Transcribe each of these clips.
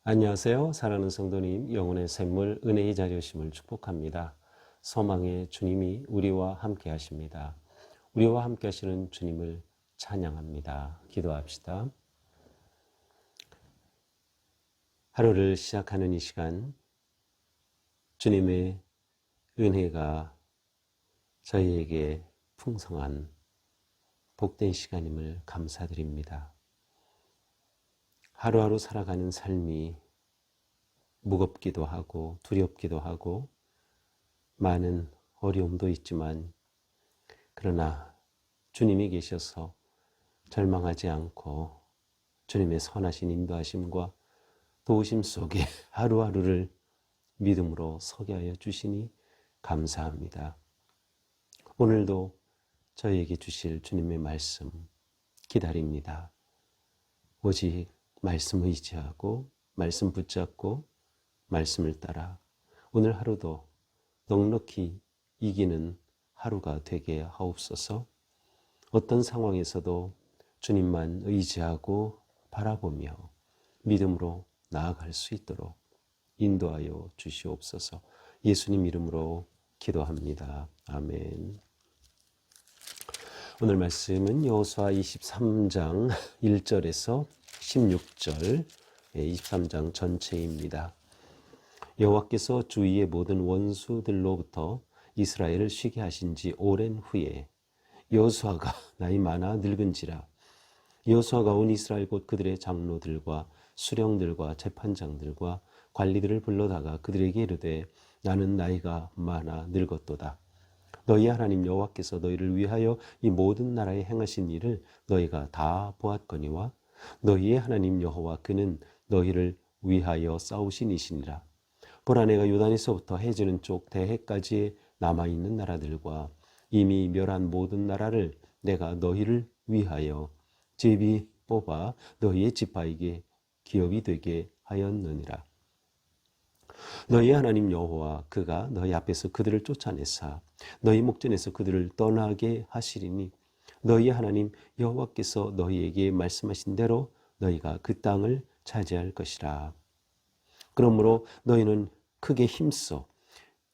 안녕하세요. 사랑하는 성도님, 영혼의 샘물 은혜의 자리오심을 축복합니다. 소망의 주님이 우리와 함께 하십니다. 우리와 함께 하시는 주님을 찬양합니다. 기도합시다. 하루를 시작하는 이 시간, 주님의 은혜가 저희에게 풍성한 복된 시간임을 감사드립니다. 하루하루 살아가는 삶이 무겁기도 하고 두렵기도 하고 많은 어려움도 있지만, 그러나 주님이 계셔서 절망하지 않고 주님의 선하신 인도하심과 도우심 속에 하루하루를 믿음으로 서게 하여 주시니 감사합니다. 오늘도 저희에게 주실 주님의 말씀 기다립니다. 오직 말씀 의지하고 말씀 붙잡고 말씀을 따라 오늘 하루도 넉넉히 이기는 하루가 되게 하옵소서. 어떤 상황에서도 주님만 의지하고 바라보며 믿음으로 나아갈 수 있도록 인도하여 주시옵소서. 예수님 이름으로 기도합니다. 아멘. 오늘 말씀은 여호수아 23장 1절에서 16절, 23장 전체입니다. 여호와께서 주위의 모든 원수들로부터 이스라엘을 쉬게 하신 지 오랜 후에 여호수아가 나이 많아 늙은지라 여호수아가 온 이스라엘 곧 그들의 장로들과 수령들과 재판장들과 관리들을 불러다가 그들에게 이르되 나는 나이가 많아 늙었도다. 너희 하나님 여호와께서 너희를 위하여 이 모든 나라에 행하신 일을 너희가 다 보았거니와 너희의 하나님 여호와 그는 너희를 위하여 싸우신 이시니라. 보라 내가 요단에서부터 해지는 쪽 대해까지 남아있는 나라들과 이미 멸한 모든 나라를 내가 너희를 위하여 제비 뽑아 너희의 지파에게 기업이 되게 하였느니라. 너희 하나님 여호와 그가 너희 앞에서 그들을 쫓아내사 너희 목전에서 그들을 떠나게 하시리니 너희 하나님 여호와께서 너희에게 말씀하신 대로 너희가 그 땅을 차지할 것이라. 그러므로 너희는 크게 힘써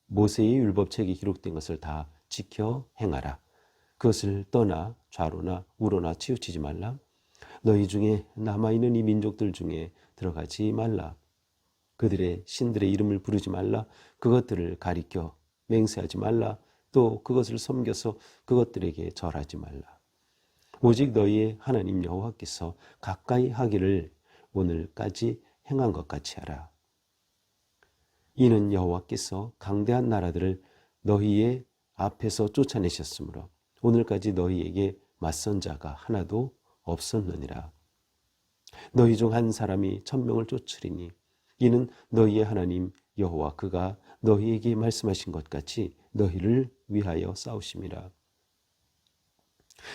모세의 율법책에 기록된 것을 다 지켜 행하라. 그것을 떠나 좌로나 우로나 치우치지 말라. 너희 중에 남아있는 이 민족들 중에 들어가지 말라. 그들의 신들의 이름을 부르지 말라. 그것들을 가리켜 맹세하지 말라. 또 그것을 섬겨서 그것들에게 절하지 말라. 오직 너희의 하나님 여호와께서 가까이 하기를 오늘까지 행한 것 같이 하라. 이는 여호와께서 강대한 나라들을 너희의 앞에서 쫓아내셨으므로 오늘까지 너희에게 맞선 자가 하나도 없었느니라. 너희 중 한 사람이 1000명을 쫓으리니 이는 너희의 하나님 여호와 그가 너희에게 말씀하신 것 같이 너희를 위하여 싸우심이라.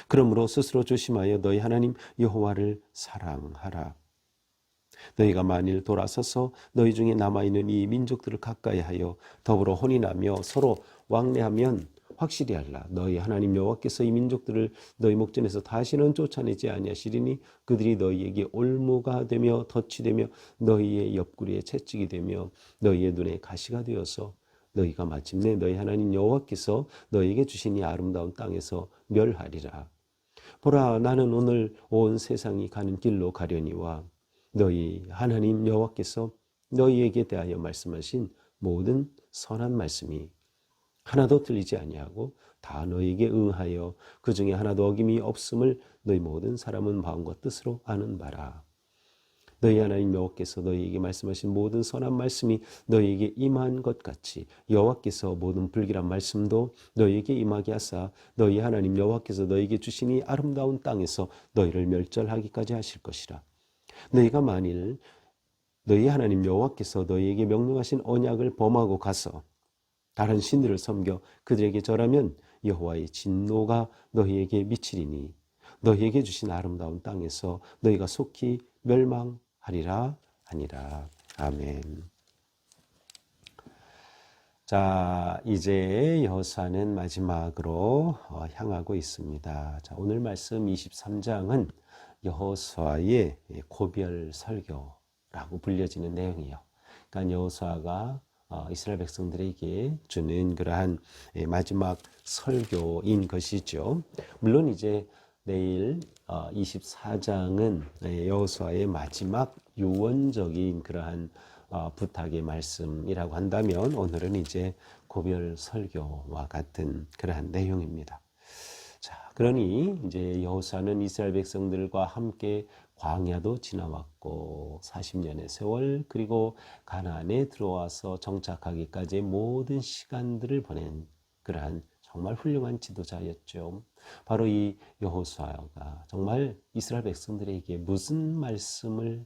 그러므로 스스로 조심하여 너희 하나님 여호와를 사랑하라. 너희가 만일 돌아서서 너희 중에 남아있는 이 민족들을 가까이 하여 더불어 혼인하며 서로 왕래하면 확실히 알라. 너희 하나님 여호와께서 이 민족들을 너희 목전에서 다시는 쫓아내지 아니하시리니 그들이 너희에게 올무가 되며 덫이 되며 너희의 옆구리에 채찍이 되며 너희의 눈에 가시가 되어서 너희가 마침내 너희 하나님 여호와께서 너희에게 주신 이 아름다운 땅에서 멸하리라. 보라 나는 오늘 온 세상이 가는 길로 가려니와 너희 하나님 여호와께서 너희에게 대하여 말씀하신 모든 선한 말씀이 하나도 틀리지 아니하고 다 너희에게 응하여 그 중에 하나도 어김이 없음을 너희 모든 사람은 마음과 뜻으로 아는 바라. 너희 하나님 여호와께서 너희에게 말씀하신 모든 선한 말씀이 너희에게 임한 것 같이 여호와께서 모든 불길한 말씀도 너희에게 임하게 하사 너희 하나님 여호와께서 너희에게 주신 이 아름다운 땅에서 너희를 멸절하기까지 하실 것이라. 너희가 만일 너희 하나님 여호와께서 너희에게 명령하신 언약을 범하고 가서 다른 신들을 섬겨 그들에게 절하면 여호와의 진노가 너희에게 미치리니 너희에게 주신 아름다운 땅에서 너희가 속히 멸망하리라 하니라. 아멘. 자, 이제 여호수아는 마지막으로 향하고 있습니다. 자, 오늘 말씀 23장은 여호수아의 고별 설교라고 불려지는 내용이에요. 그러니까 여호수아가 이스라엘 백성들에게 주는 그러한 마지막 설교인 것이죠. 물론 이제 내일 24장은 여호수아의 마지막 유언적인 그러한 부탁의 말씀이라고 한다면 오늘은 이제 고별 설교와 같은 그러한 내용입니다. 자, 그러니 이제 여호수아는 이스라엘 백성들과 함께 광야도 지나왔고 40년의 세월 그리고 가나안에 들어와서 정착하기까지의 모든 시간들을 보낸 그러한 정말 훌륭한 지도자였죠. 바로 이 여호수아가 정말 이스라엘 백성들에게 무슨 말씀을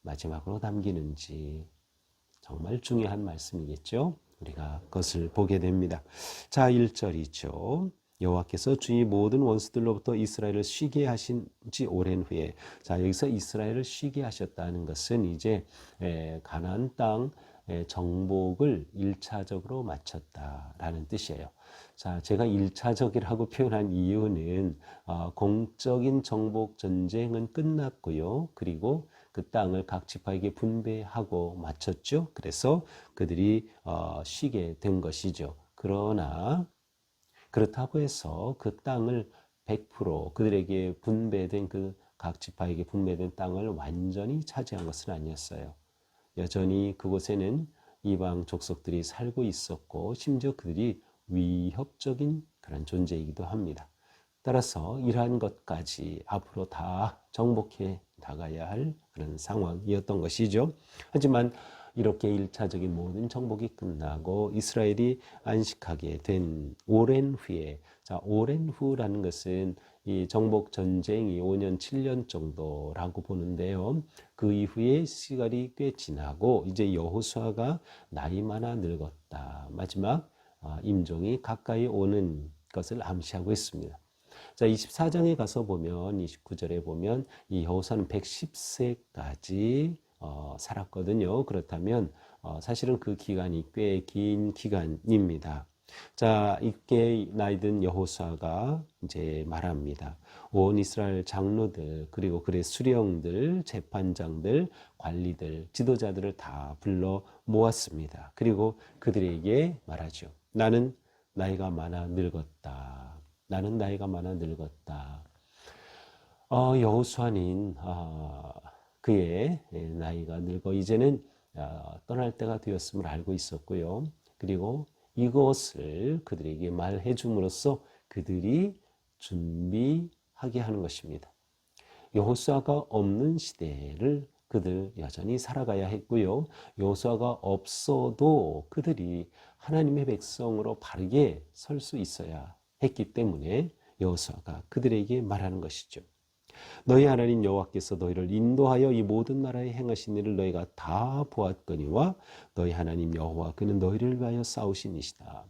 마지막으로 남기는지 정말 중요한 말씀이겠죠. 우리가 그것을 보게 됩니다. 자, 1절이죠. 여호와께서 주의 모든 원수들로부터 이스라엘을 쉬게 하신 지 오랜 후에, 자, 여기서 이스라엘을 쉬게 하셨다는 것은 이제 가나안 땅 정복을 1차적으로 마쳤다라는 뜻이에요. 자, 제가 1차적이라고 표현한 이유는 공적인 정복 전쟁은 끝났고요. 그리고 그 땅을 각 지파에게 분배하고 마쳤죠. 그래서 그들이 쉬게 된 것이죠. 그러나 그렇다고 해서 그 땅을 100% 그들에게 분배된 그 각 지파에게 분배된 땅을 완전히 차지한 것은 아니었어요. 여전히 그곳에는 이방 족속들이 살고 있었고 심지어 그들이 위협적인 그런 존재이기도 합니다. 따라서 이러한 것까지 앞으로 다 정복해 나가야 할 그런 상황이었던 것이죠. 하지만 이렇게 1차적인 모든 정복이 끝나고 이스라엘이 안식하게 된 오랜 후에, 자, 오랜 후라는 것은 이 정복 전쟁이 5년, 7년 정도라고 보는데요. 그 이후에 시간이 꽤 지나고 이제 여호수아가 나이 많아 늙었다. 마지막 임종이 가까이 오는 것을 암시하고 있습니다. 자, 24장에 가서 보면 29절에 보면 이 여호수아는 110세까지 살았거든요. 그렇다면 사실은 그 기간이 꽤 긴 기간입니다. 자, 이때 나이든 여호수아가 이제 말합니다. 온 이스라엘 장로들 그리고 그의 수령들, 재판장들, 관리들, 지도자들을 다 불러 모았습니다. 그리고 그들에게 말하죠. 나는 나이가 많아 늙었다. 나는 나이가 많아 늙었다. 여호수아는 그의 나이가 늙어 이제는 떠날 때가 되었음을 알고 있었고요. 그리고 이것을 그들에게 말해 줌으로써 그들이 준비하게 하는 것입니다. 여호수아가 없는 시대를 그들 여전히 살아가야 했고요. 여호수아가 없어도 그들이 하나님의 백성으로 바르게 설 수 있어야 했기 때문에 여호수아가 그들에게 말하는 것이죠. 너희 하나님 여호와께서 너희를 인도하여 이 모든 나라에 행하신 일을 너희가 다 보았거니와 너희 하나님 여호와 그는 너희를 위하여 싸우신 이시다.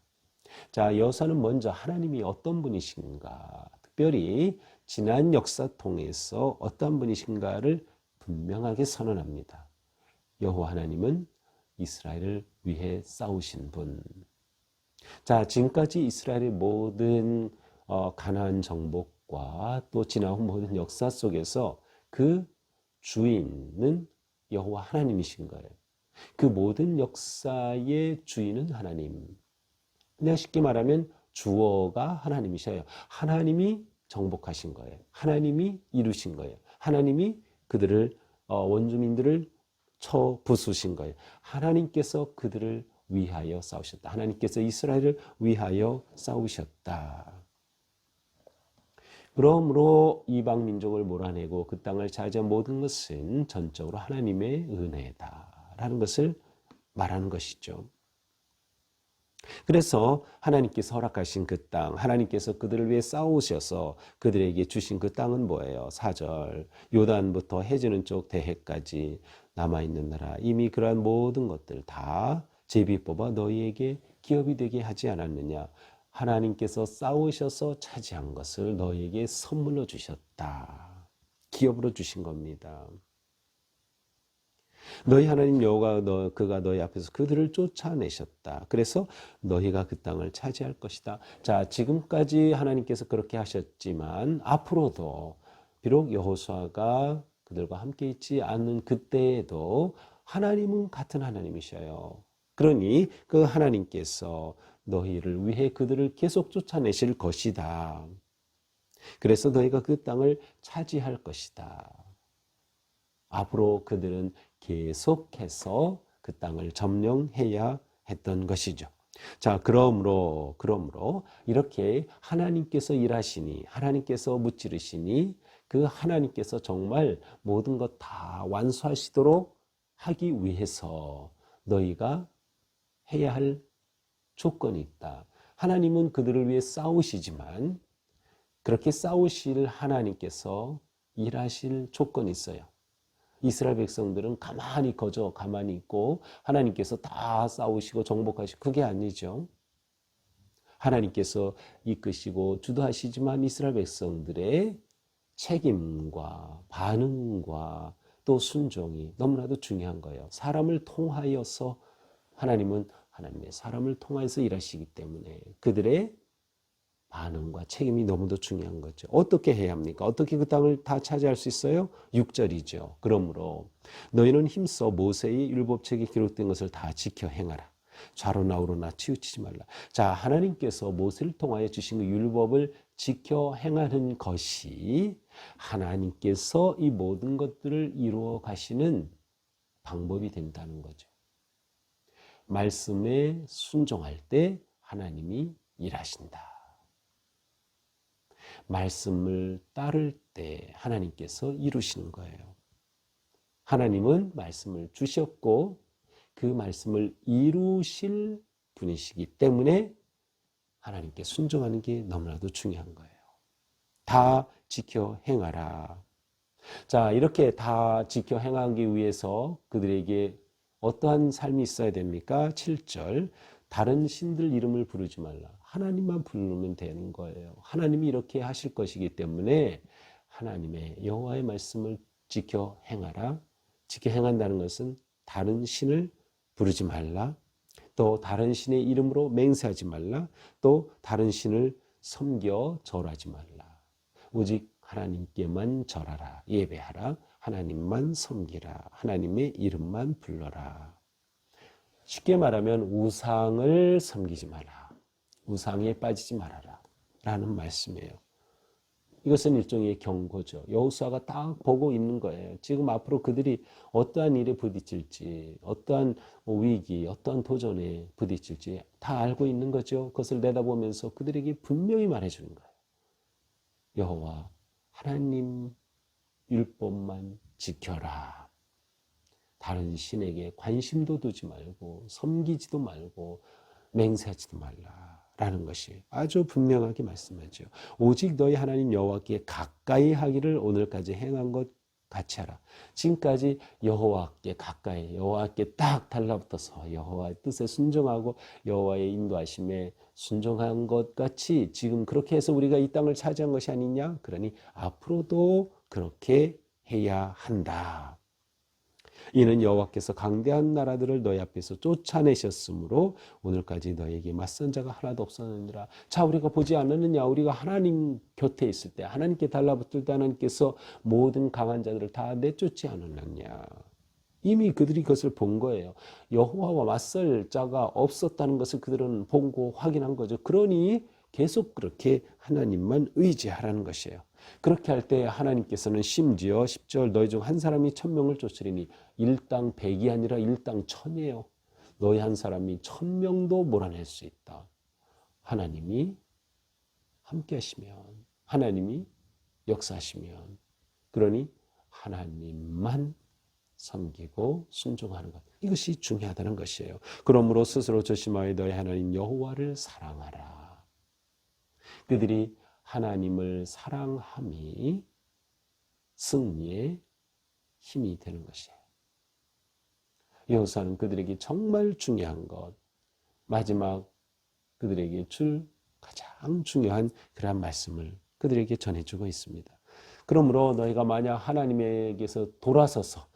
자, 여호수아는 먼저 하나님이 어떤 분이신가, 특별히 지난 역사 통해서 어떤 분이신가를 분명하게 선언합니다. 여호와 하나님은 이스라엘을 위해 싸우신 분. 자, 지금까지 이스라엘의 모든 가나안 정복과 또 지나온 모든 역사 속에서 그 주인은 여호와 하나님이신 거예요. 그 모든 역사의 주인은 하나님. 그냥 쉽게 말하면 주어가 하나님이셔요. 하나님이 정복하신 거예요. 하나님이 이루신 거예요. 하나님이 그들을 원주민들을 쳐 부수신 거예요. 하나님께서 그들을 위하여 싸우셨다. 하나님께서 이스라엘을 위하여 싸우셨다. 그러므로 이방 민족을 몰아내고 그 땅을 차지한 모든 것은 전적으로 하나님의 은혜다라는 것을 말하는 것이죠. 그래서 하나님께서 허락하신 그 땅, 하나님께서 그들을 위해 싸우셔서 그들에게 주신 그 땅은 뭐예요? 4절, 요단부터 해지는 쪽 대해까지 남아있는 나라, 이미 그러한 모든 것들 다 제비 뽑아 너희에게 기업이 되게 하지 않았느냐? 하나님께서 싸우셔서 차지한 것을 너희에게 선물로 주셨다. 기업으로 주신 겁니다. 너희 하나님 여호와가 그가 너희 앞에서 그들을 쫓아내셨다. 그래서 너희가 그 땅을 차지할 것이다. 자, 지금까지 하나님께서 그렇게 하셨지만 앞으로도 비록 여호수아가 그들과 함께 있지 않는 그때에도 하나님은 같은 하나님이셔요. 그러니 그 하나님께서 너희를 위해 그들을 계속 쫓아내실 것이다. 그래서 너희가 그 땅을 차지할 것이다. 앞으로 그들은 계속해서 그 땅을 점령해야 했던 것이죠. 자, 그러므로 이렇게 하나님께서 일하시니, 하나님께서 무찌르시니, 그 하나님께서 정말 모든 것 다 완수하시도록 하기 위해서 너희가 해야 할 조건이 있다. 하나님은 그들을 위해 싸우시지만 그렇게 싸우실 하나님께서 일하실 조건이 있어요. 이스라엘 백성들은 가만히 있고 하나님께서 다 싸우시고 정복하시고 그게 아니죠. 하나님께서 이끄시고 주도하시지만 이스라엘 백성들의 책임과 반응과 또 순종이 너무나도 중요한 거예요. 사람을 통하여서 하나님은 하나님의 사람을 통하여서 일하시기 때문에 그들의 반응과 책임이 너무도 중요한 거죠. 어떻게 해야 합니까? 어떻게 그 땅을 다 차지할 수 있어요? 6절이죠. 그러므로 너희는 힘써 모세의 율법책에 기록된 것을 다 지켜 행하라. 좌로나 우로나 치우치지 말라. 자, 하나님께서 모세를 통하여 주신 그 율법을 지켜 행하는 것이 하나님께서 이 모든 것들을 이루어 가시는 방법이 된다는 거죠. 말씀에 순종할 때 하나님이 일하신다. 말씀을 따를 때 하나님께서 이루시는 거예요. 하나님은 말씀을 주셨고 그 말씀을 이루실 분이시기 때문에 하나님께 순종하는 게 너무나도 중요한 거예요. 다 지켜 행하라. 자, 이렇게 다 지켜 행하기 위해서 그들에게 어떠한 삶이 있어야 됩니까? 7절. 다른 신들 이름을 부르지 말라. 하나님만 부르면 되는 거예요. 하나님이 이렇게 하실 것이기 때문에 하나님의 여호와의 말씀을 지켜 행하라. 지켜 행한다는 것은 다른 신을 부르지 말라. 또 다른 신의 이름으로 맹세하지 말라. 또 다른 신을 섬겨 절하지 말라. 오직 하나님께만 절하라. 예배하라. 하나님만 섬기라. 하나님의 이름만 불러라. 쉽게 말하면 우상을 섬기지 마라. 우상에 빠지지 말아라. 라는 말씀이에요. 이것은 일종의 경고죠. 여호수아가 딱 보고 있는 거예요. 지금 앞으로 그들이 어떠한 일에 부딪힐지, 어떠한 위기, 어떠한 도전에 부딪힐지 다 알고 있는 거죠. 그것을 내다보면서 그들에게 분명히 말해주는 거예요. 여호와 하나님 율법만 지켜라. 다른 신에게 관심도 두지 말고 섬기지도 말고 맹세하지도 말라라는 것이 아주 분명하게 말씀하죠. 오직 너희 하나님 여호와께 가까이 하기를 오늘까지 행한 것 같이 하라. 지금까지 여호와께 가까이, 여호와께 딱 달라붙어서 여호와의 뜻에 순종하고 여호와의 인도하심에 순종한 것 같이 지금 그렇게 해서 우리가 이 땅을 차지한 것이 아니냐? 그러니 앞으로도 그렇게 해야 한다. 이는 여호와께서 강대한 나라들을 너희 앞에서 쫓아내셨으므로 오늘까지 너희에게 맞선 자가 하나도 없었느니라. 자, 우리가 보지 않았느냐? 우리가 하나님 곁에 있을 때, 하나님께 달라붙을 때 하나님께서 모든 강한 자들을 다 내쫓지 않았느냐? 이미 그들이 그것을 본 거예요. 여호와와 맞설 자가 없었다는 것을 그들은 보고 확인한 거죠. 그러니 계속 그렇게 하나님만 의지하라는 것이에요. 그렇게 할 때 하나님께서는 심지어 10절 너희 중 한 사람이 1000명을 쫓으리니 일당 100이 아니라 일당 1000이에요. 너희 한 사람이 1000명도 몰아낼 수 있다. 하나님이 함께 하시면, 하나님이 역사하시면, 그러니 하나님만 섬기고 순종하는 것, 이것이 중요하다는 것이에요. 그러므로 스스로 조심하여 너희 하나님 여호와를 사랑하라. 그들이 하나님을 사랑함이 승리의 힘이 되는 것이에요. 여호수아는 그들에게 정말 중요한 것, 마지막 그들에게 줄 가장 중요한 그러한 말씀을 그들에게 전해주고 있습니다. 그러므로 너희가 만약 하나님에게서 돌아서서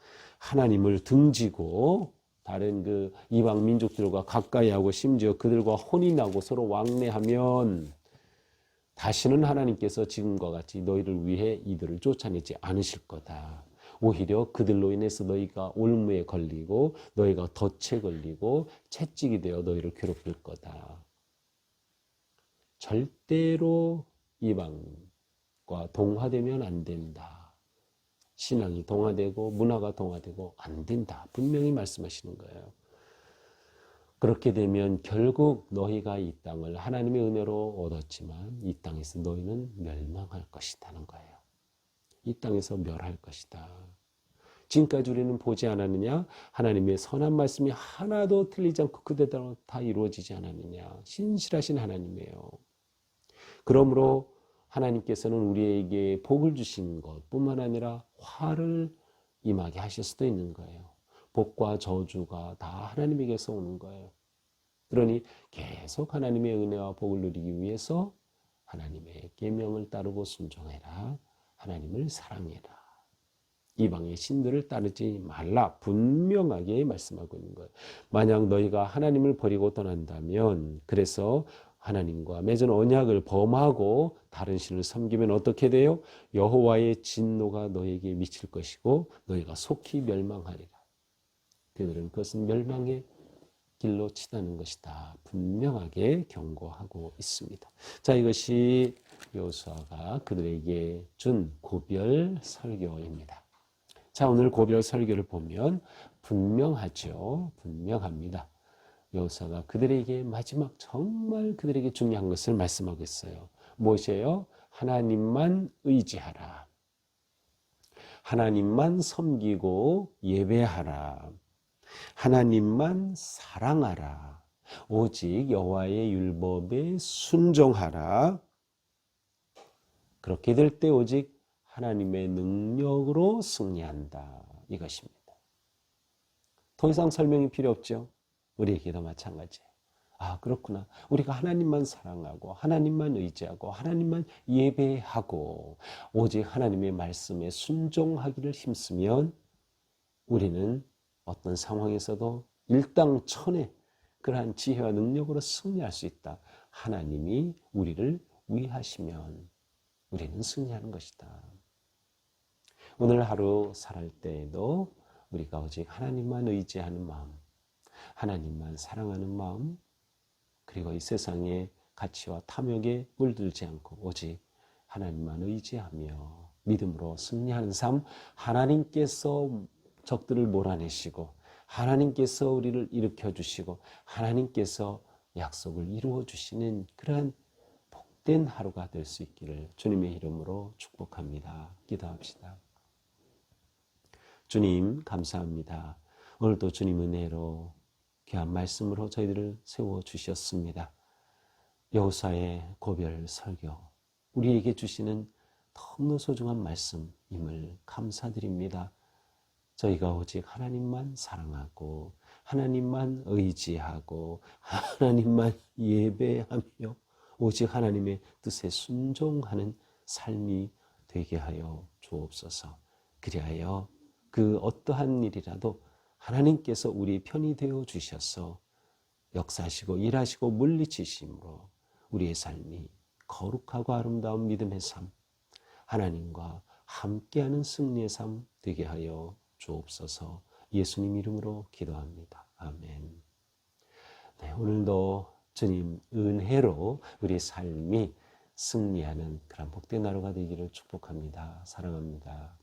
하나님을 등지고 다른 그 이방 민족들과 가까이 하고 심지어 그들과 혼이 나고 서로 왕래하면 다시는 하나님께서 지금과 같이 너희를 위해 이들을 쫓아내지 않으실 거다. 오히려 그들로 인해서 너희가 올무에 걸리고 너희가 덫에 걸리고 채찍이 되어 너희를 괴롭힐 거다. 절대로 이방과 동화되면 안 된다. 신앙이 동화되고 문화가 동화되고 안 된다. 분명히 말씀하시는 거예요. 그렇게 되면 결국 너희가 이 땅을 하나님의 은혜로 얻었지만 이 땅에서 너희는 멸망할 것이라는 거예요. 이 땅에서 멸할 것이다. 지금까지 우리는 보지 않았느냐? 하나님의 선한 말씀이 하나도 틀리지 않고 그대로 다 이루어지지 않았느냐? 신실하신 하나님이에요. 그러므로 하나님께서는 우리에게 복을 주신 것뿐만 아니라 화를 임하게 하실 수도 있는 거예요. 복과 저주가 다 하나님에게서 오는 거예요. 그러니 계속 하나님의 은혜와 복을 누리기 위해서 하나님의 계명을 따르고 순종해라. 하나님을 사랑해라. 이방의 신들을 따르지 말라. 분명하게 말씀하고 있는 거예요. 만약 너희가 하나님을 버리고 떠난다면, 그래서 하나님과 맺은 언약을 범하고 다른 신을 섬기면 어떻게 돼요? 여호와의 진노가 너에게 미칠 것이고 너희가 속히 멸망하리라. 그들은 그것은 멸망의 길로 치닫는 것이다. 분명하게 경고하고 있습니다. 자, 이것이 여호수아가 그들에게 준 고별 설교입니다. 자, 오늘 고별 설교를 보면 분명하죠. 분명합니다. 여호수아가 그들에게 마지막 정말 그들에게 중요한 것을 말씀하고 있어요. 무엇이에요? 하나님만 의지하라. 하나님만 섬기고 예배하라. 하나님만 사랑하라. 오직 여호와의 율법에 순종하라. 그렇게 될 때 오직 하나님의 능력으로 승리한다. 이것입니다. 더 이상 설명이 필요 없죠. 우리에게도 마찬가지예요. 아, 그렇구나. 우리가 하나님만 사랑하고 하나님만 의지하고 하나님만 예배하고 오직 하나님의 말씀에 순종하기를 힘쓰면 우리는 어떤 상황에서도 일당천의 그러한 지혜와 능력으로 승리할 수 있다. 하나님이 우리를 위하시면 우리는 승리하는 것이다. 오늘 하루 살할 때에도 우리가 오직 하나님만 의지하는 마음, 하나님만 사랑하는 마음, 그리고 이 세상의 가치와 탐욕에 물들지 않고 오직 하나님만 의지하며 믿음으로 승리하는 삶, 하나님께서 적들을 몰아내시고 하나님께서 우리를 일으켜주시고 하나님께서 약속을 이루어주시는 그러한 복된 하루가 될 수 있기를 주님의 이름으로 축복합니다. 기도합시다. 주님 감사합니다. 오늘도 주님 은혜로 귀한 말씀으로 저희들을 세워주셨습니다. 여호수아의 고별 설교, 우리에게 주시는 너무 소중한 말씀임을 감사드립니다. 저희가 오직 하나님만 사랑하고 하나님만 의지하고 하나님만 예배하며 오직 하나님의 뜻에 순종하는 삶이 되게 하여 주옵소서. 그리하여 그 어떠한 일이라도 하나님께서 우리 편이 되어 주셔서 역사하시고 일하시고 물리치심으로 우리의 삶이 거룩하고 아름다운 믿음의 삶, 하나님과 함께하는 승리의 삶 되게 하여 주옵소서. 예수님 이름으로 기도합니다. 아멘. 네, 오늘도 주님 은혜로 우리 삶이 승리하는 그런 복된 하루가 되기를 축복합니다. 사랑합니다.